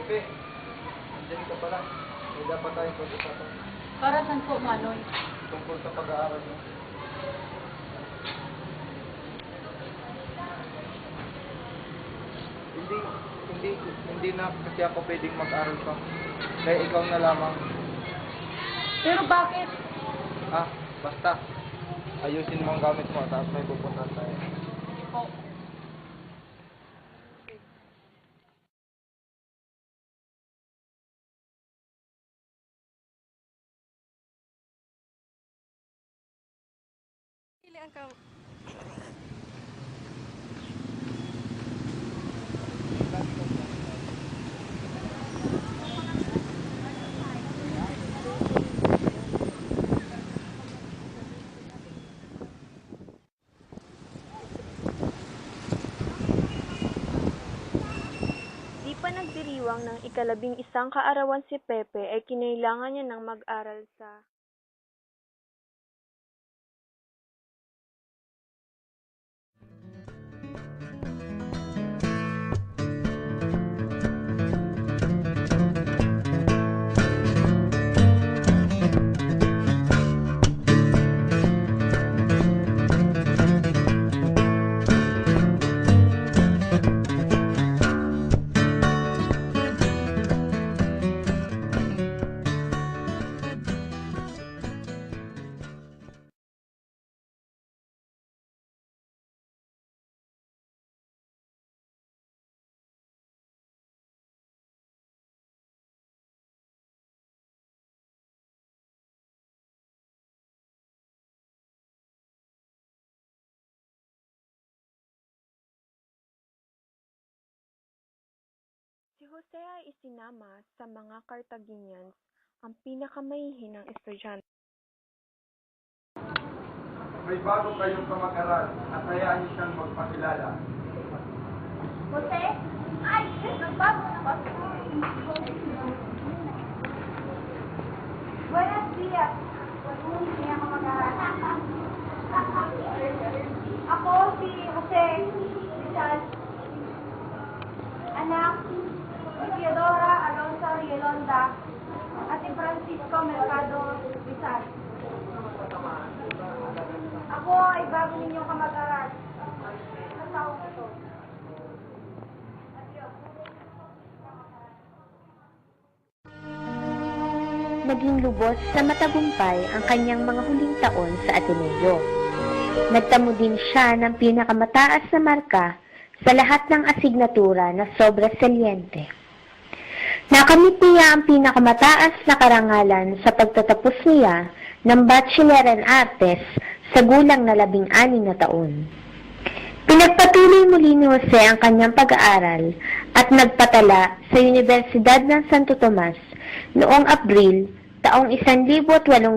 Pepe, andyan ka pala. May dapat tayong pag-usapan. Para saan po, Manoy? Tungkol sa pag-aaral mo. Hindi, hindi na kasi ako pwedeng mag-aral pa. Kaya ikaw na lamang. Pero bakit? Basta. Ayusin mo ang gamit mo at may pupuntahan tayo. Po. Pili ang kam... Di pa nagdiriwang ng ika-11 kaarawan si Pepe ay kinailangan niya ng mag-aral sa... Si Jose ay isinama sa mga Carthaginians, ang pinakamahihinang estudyante. May bago kayong kamag-aral at hayaan niyo siyang magpakilala. Jose? Ay, nagbago na ba? Buenos dias. Hindi ako mag-aaral. Ako si Jose Rizal. Anak, si Theodora Alonso Rielonda at si Francisco Mercado Rizal. Ako ay bago ninyong kamag-aral. Sa taong ito. Naging lubos sa matagumpay ang kanyang mga huling taon sa Ateneo. Nagtamo din siya ng pinakamataas na marka sa lahat ng asignatura na sobra saliente. Nakamit niya ang pinakamataas na karangalan sa pagtatapos niya ng Bachelor in Artes sa gulang na 16 na taon. Pinagpatuloy muli ni Jose ang kanyang pag-aaral at nagpatala sa Universidad ng Santo Tomas noong Abril taong 1877.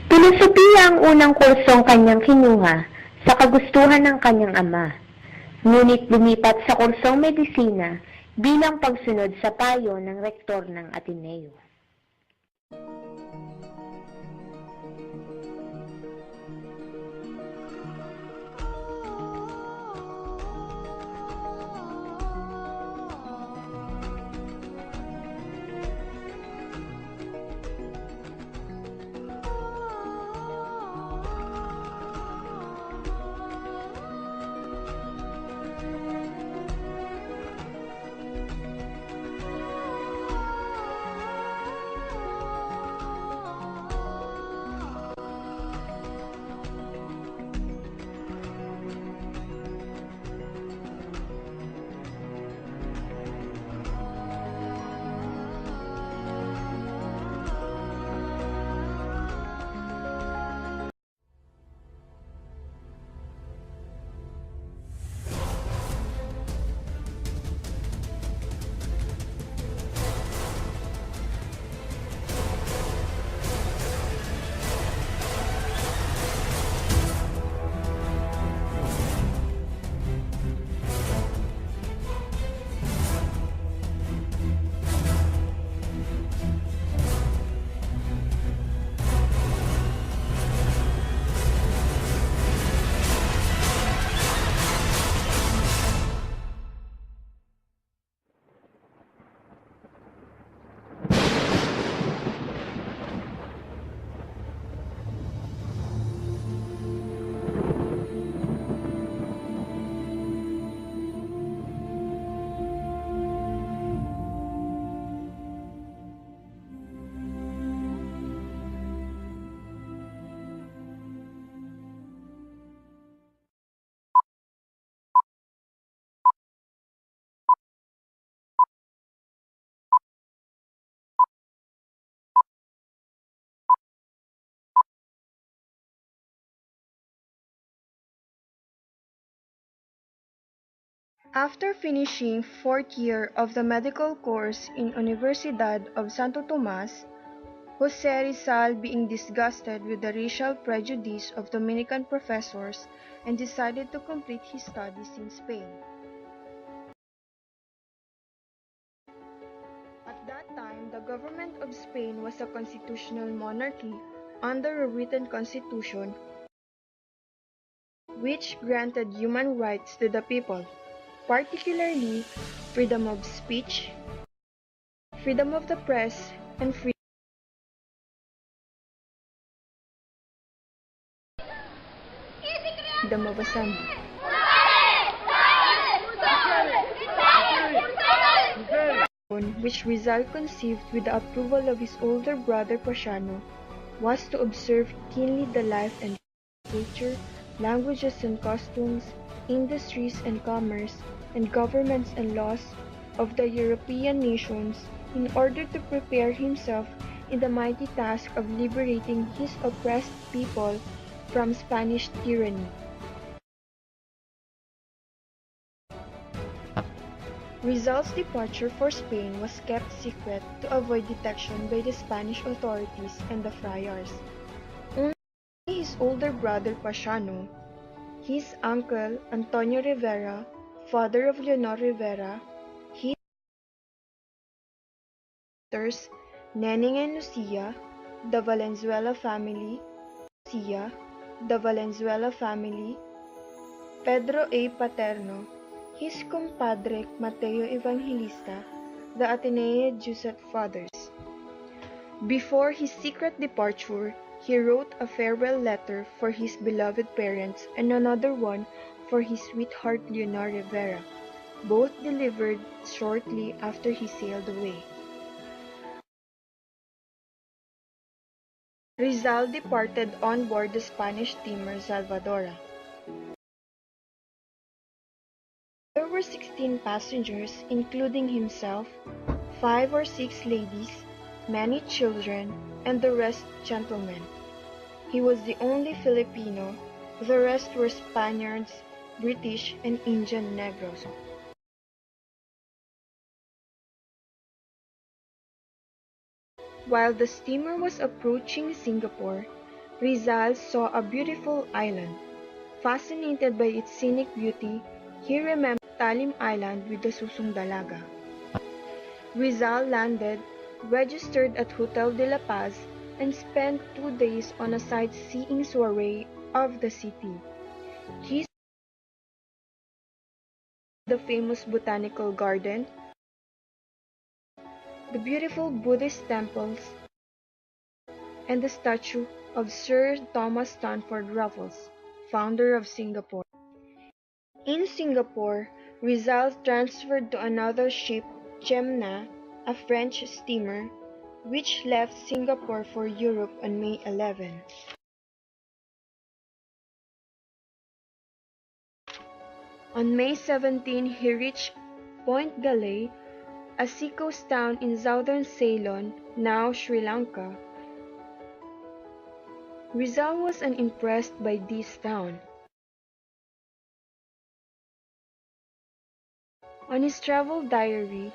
Pilosopiya ang unang kursong kanyang kinuha sa kagustuhan ng kanyang ama, ngunit lumipat sa kursong medisina bilang pagsunod sa payo ng rektor ng Ateneo. After finishing fourth year of the medical course in Universidad of Santo Tomas, Jose Rizal, being disgusted with the racial prejudice of Dominican professors, and decided to complete his studies in Spain. At that time, the government of Spain was a constitutional monarchy under a written constitution which granted human rights to the people, particularly freedom of speech, freedom of the press, and freedom of assembly, which Rizal conceived with the approval of his older brother Pasiano, was to observe keenly the life and culture, languages and customs, industries and commerce, and governments and laws of the European nations in order to prepare himself in the mighty task of liberating his oppressed people from Spanish tyranny. Rizal's departure for Spain was kept secret to avoid detection by the Spanish authorities and the friars. Only his older brother Pasiano, his uncle Antonio Rivera, father of Leonor Rivera, his sisters Neneng and Lucia, the Valenzuela family, Pedro A. Paterno, his compadre Mateo Evangelista, the Ateneo Jesuit fathers. Before his secret departure, he wrote a farewell letter for his beloved parents and another one for his sweetheart Leonor Rivera, both delivered shortly after he sailed away. Rizal departed on board the Spanish steamer Salvadora. There were 16 passengers, including himself, 5 or 6 ladies, many children, and the rest gentlemen. He was the only Filipino, the rest were Spaniards, British, and Indian Negros. While the steamer was approaching Singapore, Rizal saw a beautiful island. Fascinated by its scenic beauty, he remembered Talim Island with the Susung Dalaga. Rizal landed, registered at Hotel de la Paz, and spent 2 days on a sightseeing soiree of the city. He saw the famous botanical garden, the beautiful Buddhist temples, and the statue of Sir Thomas Stanford Raffles, founder of Singapore. In Singapore, Rizal transferred to another ship, Jemna, a French steamer, which left Singapore for Europe on May 11. On May 17, he reached Point Galay, a seacoast town in southern Ceylon, now Sri Lanka. Rizal was unimpressed by this town. On his travel diary,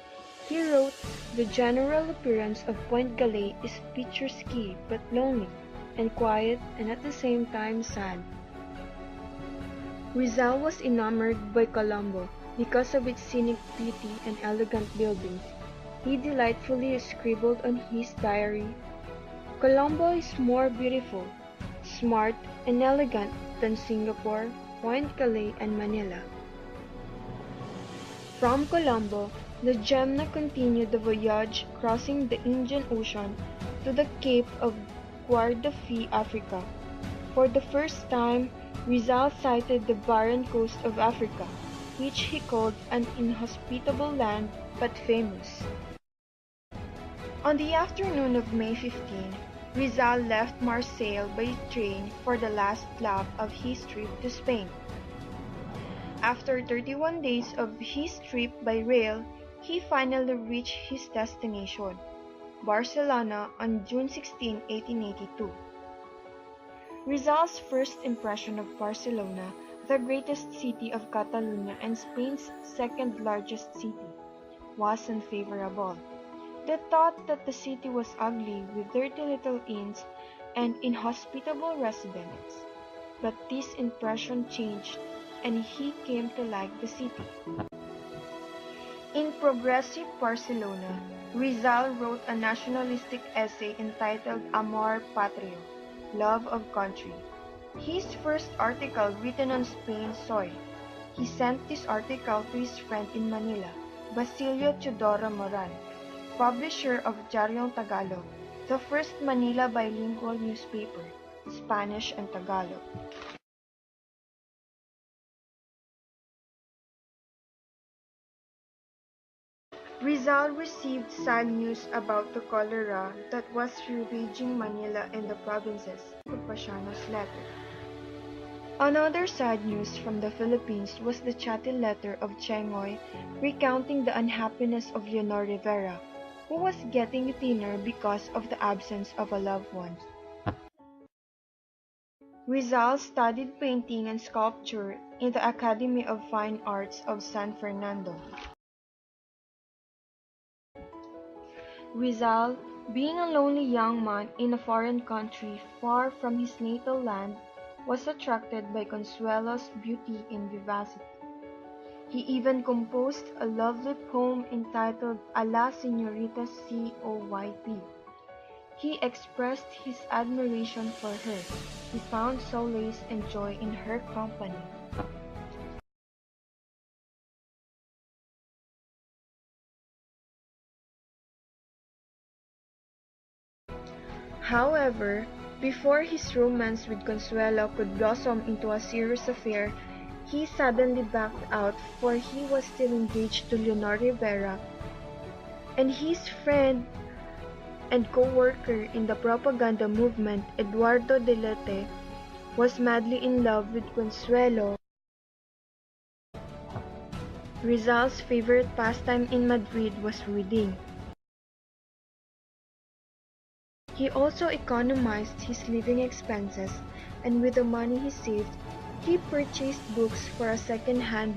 he wrote, "The general appearance of Point Galay is picturesque but lonely, and quiet and at the same time sad." Rizal was enamored by Colombo because of its scenic beauty and elegant buildings. He delightfully scribbled on his diary, "Colombo is more beautiful, smart, and elegant than Singapore, Point Galay, and Manila." From Colombo, the Jemna continued the voyage crossing the Indian Ocean to the Cape of Guardafui, Africa. For the first time, Rizal sighted the barren coast of Africa, which he called an inhospitable land but famous. On the afternoon of May 15, Rizal left Marseille by train for the last lap of his trip to Spain. After 31 days of his trip by rail, he finally reached his destination, Barcelona, on June 16, 1882. Rizal's first impression of Barcelona the greatest city of Catalonia and Spain's second largest city, was unfavorable. They thought that the city was ugly with dirty little inns and inhospitable residents. But this impression changed and he came to like the city. In progressive Barcelona, Rizal wrote a nationalistic essay entitled Amor Patrio, Love of Country. His first article written on Spain's soil. He sent this article to his friend in Manila, Basilio Teodoro Moran, publisher of Diaryong Tagalog, the first Manila bilingual newspaper, Spanish and Tagalog. Rizal received sad news about the cholera that was ravaging Manila and the provinces of Pasiano's letter. Another sad news from the Philippines was the chatty letter of Chengoy recounting the unhappiness of Leonor Rivera, who was getting thinner because of the absence of a loved one. Rizal studied painting and sculpture in the Academy of Fine Arts of San Fernando. Rizal, being a lonely young man in a foreign country far from his natal land, was attracted by Consuelo's beauty and vivacity. He even composed a lovely poem entitled A la Señorita Coyp. He expressed his admiration for her. He found solace and joy in her company. However, before his romance with Consuelo could blossom into a serious affair, he suddenly backed out for he was still engaged to Leonor Rivera, and his friend and co-worker in the propaganda movement, Eduardo Delete, was madly in love with Consuelo. Rizal's favorite pastime in Madrid was reading. He also economized his living expenses, and with the money he saved, he purchased books for a second-hand.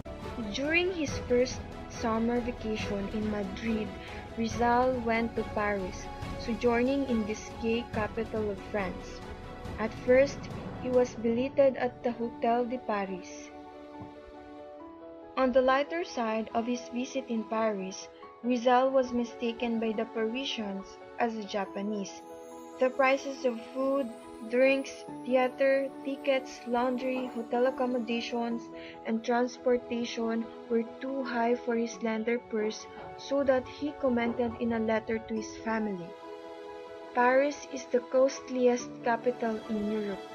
During his first summer vacation in Madrid, Rizal went to Paris, sojourning in this gay capital of France. At first, he was billeted at the Hôtel de Paris. On the lighter side of his visit in Paris, Rizal was mistaken by the Parisians as a Japanese. The prices of food, drinks, theater, tickets, laundry, hotel accommodations, and transportation were too high for his slender purse, so that he commented in a letter to his family, "Paris is the costliest capital in Europe."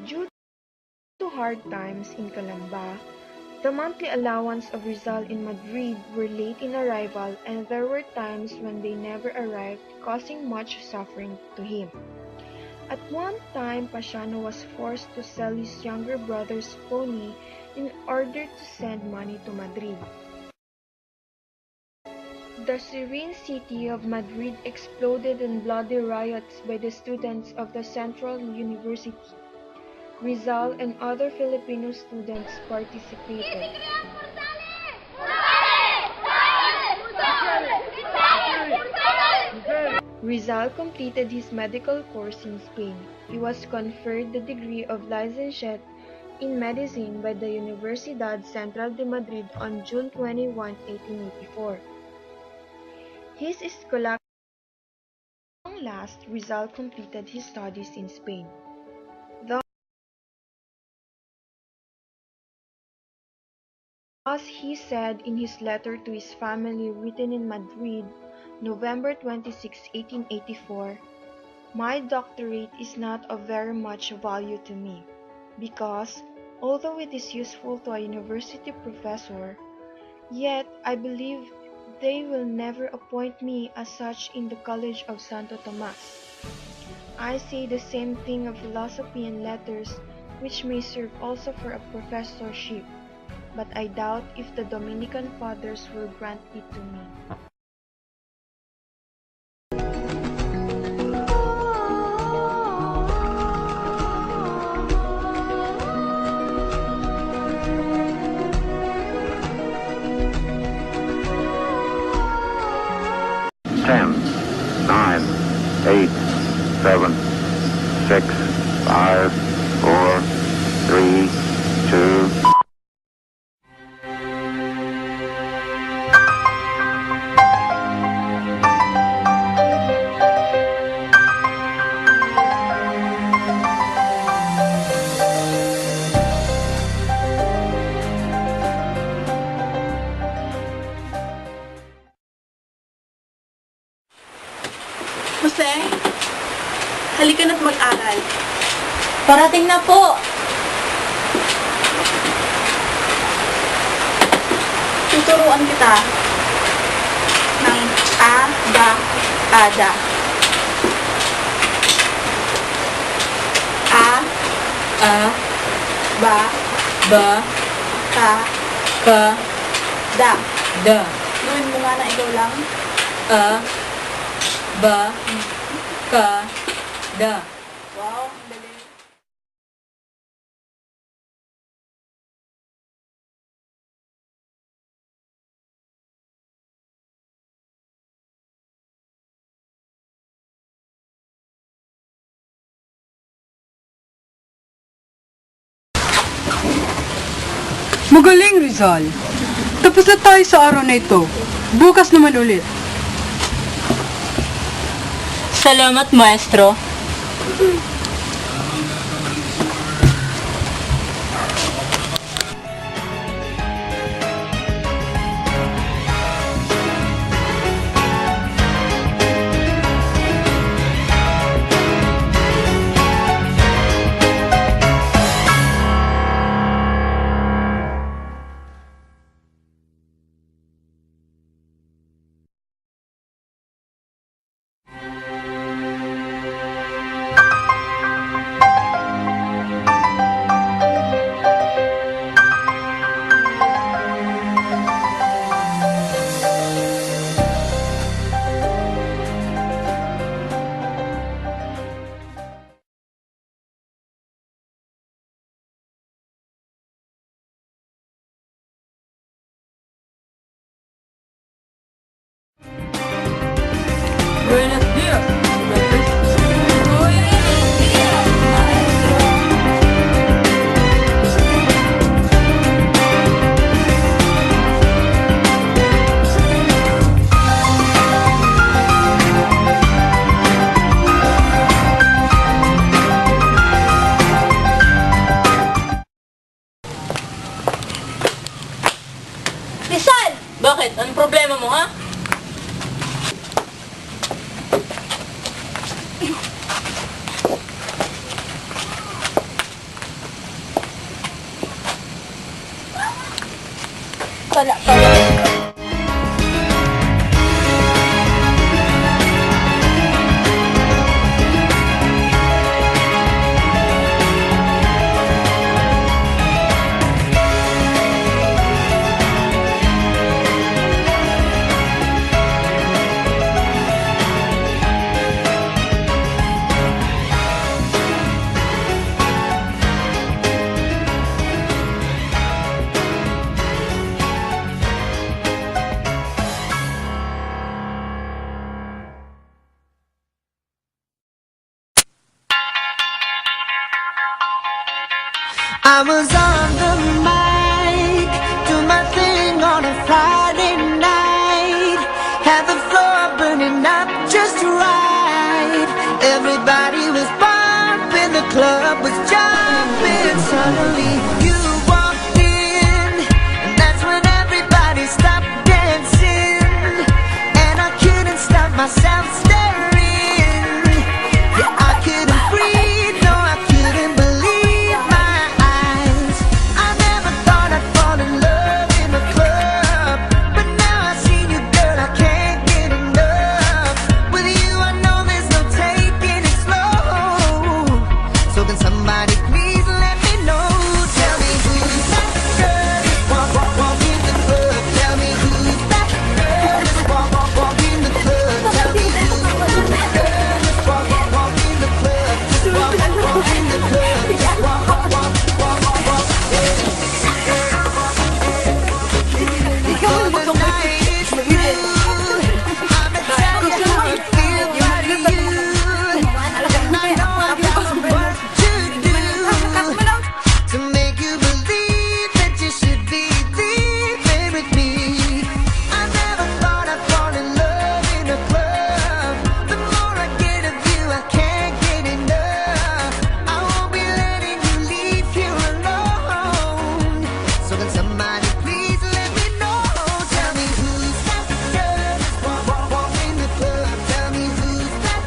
Due to hard times in Calamba, the monthly allowance of Rizal in Madrid were late in arrival, and there were times when they never arrived, causing much suffering to him. At one time, Pasiano was forced to sell his younger brother's pony in order to send money to Madrid. The serene city of Madrid exploded in bloody riots by the students of the Central University. Rizal and other Filipino students participated. Rizal completed his medical course in Spain. He was conferred the degree of licentiate in medicine by the Universidad Central de Madrid on June 21, 1884. His scholastic last, Rizal completed his studies in Spain. Thus he said in his letter to his family written in Madrid, November 26, 1884, "My doctorate is not of very much value to me, because, although it is useful to a university professor, yet I believe they will never appoint me as such in the College of Santo Tomas. I say the same thing of philosophy and letters, which may serve also for a professorship, but I doubt if the Dominican Fathers will grant it to me." Jose, halika na't mag-aral. Parating na po. Tuturuan kita ng ada. Ba, ka, da. Gawin mo nga na ikaw lang. Wow, ang galing. Magaling, Rizal. Tapos na tayo sa araw na ito. Bukas naman ulit. Salamat, maestro. Buenos días. Rizal! Bakit? Anong problema mo, ha? Wala. I was on the mic, do my thing on a Friday night. Had the floor burning up just right. Everybody was bumping, the club was jumping. Suddenly you walked in, and that's when everybody stopped dancing. And I couldn't stop myself staring. Yeah, I couldn't breathe, no, I couldn't believe my eyes. I never thought I'd fall in love in a club, but now I see you, girl, I can't get enough. With you, I know there's no taking it slow. So can somebody please let me know? Tell me who's that girl just walk in the club. Tell me who's that girl just walk in the club. Tell me who's that girl just walk in the club. Just walk in the club. Just walk. Because the night is through, I'ma tell you how it feels for you. And I know I got some work to do to make you believe that you should be leaving with me. I never thought I'd fall in love in a club. The more I get of you, I can't get enough. I won't be letting you leave here alone. So can somebody please let me know? Tell me who's that girl just walk in the club. Tell me who's that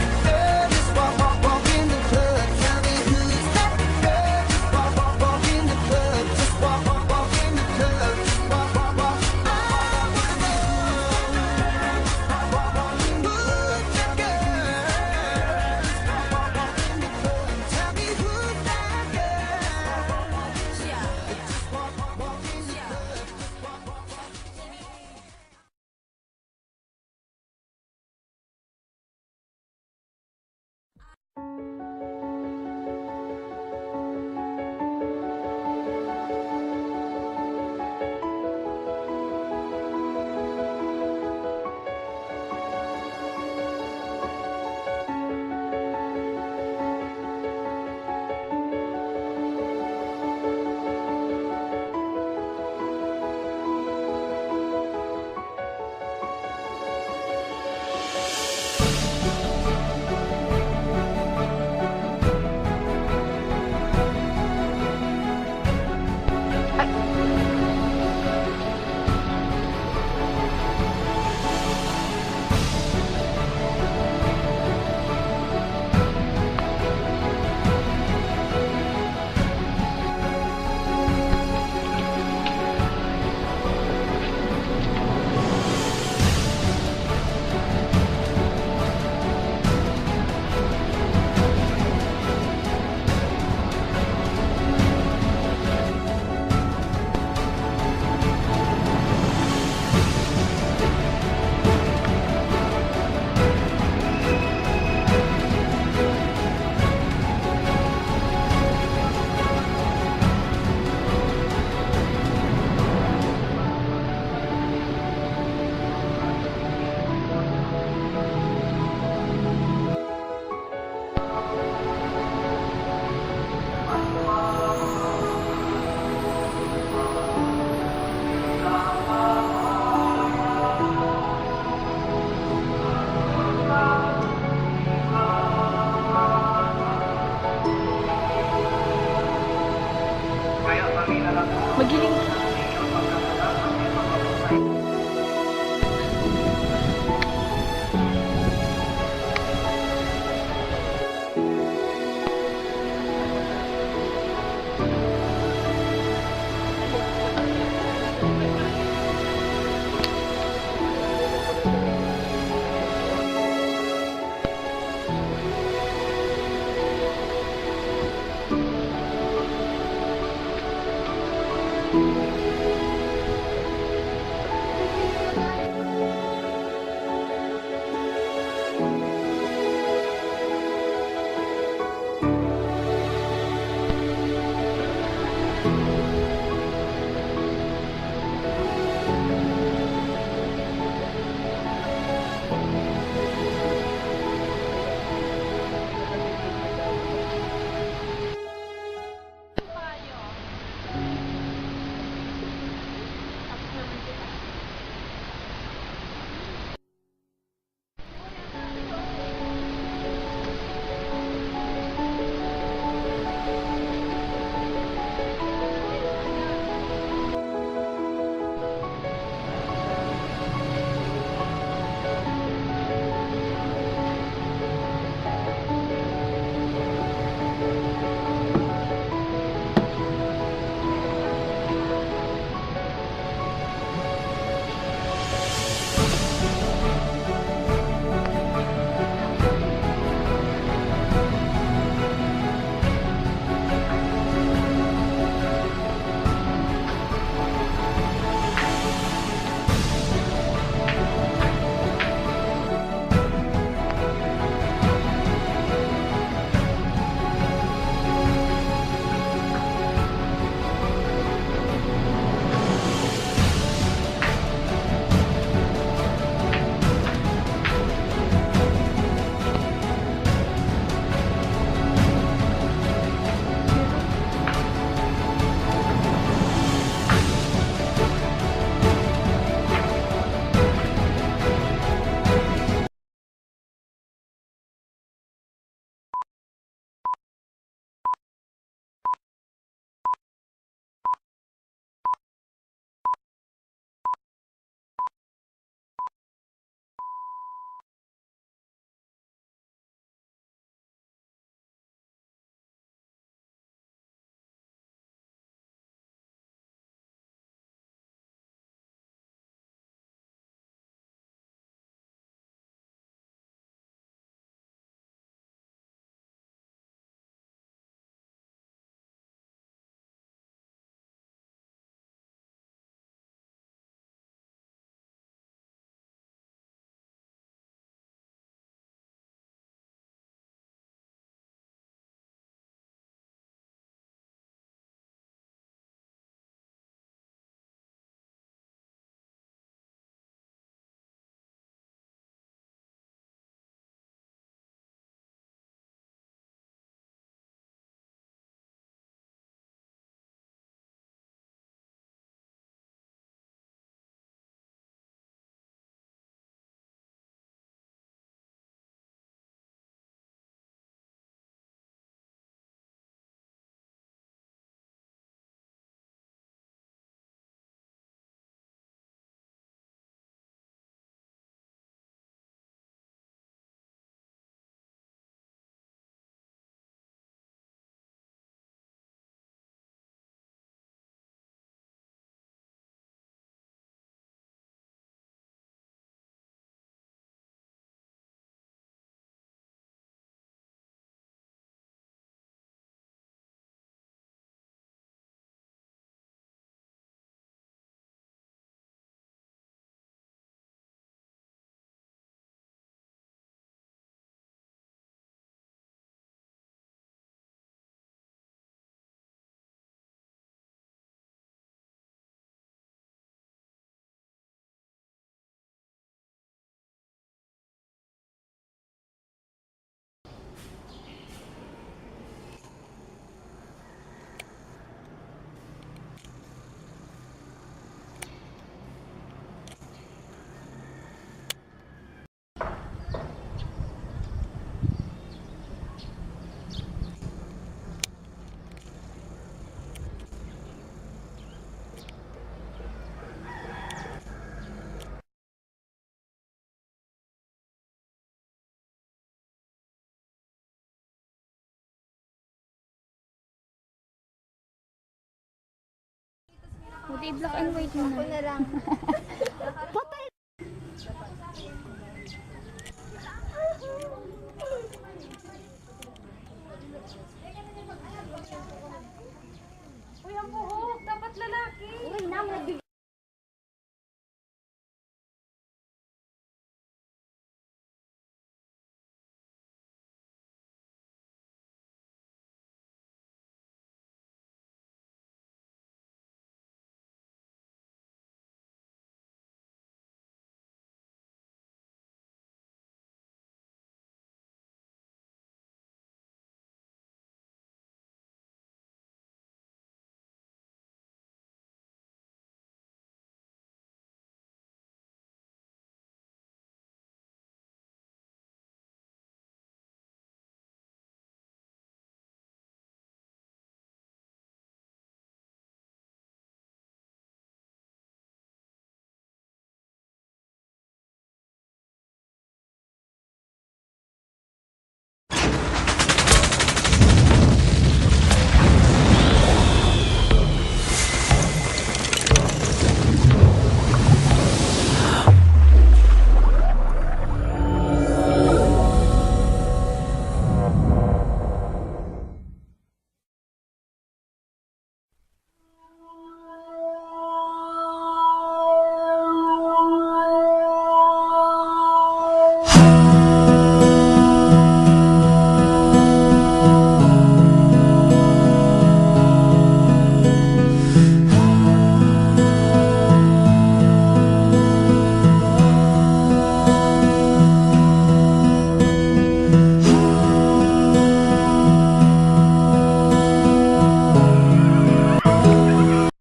Black and white mo na. Ako na lang.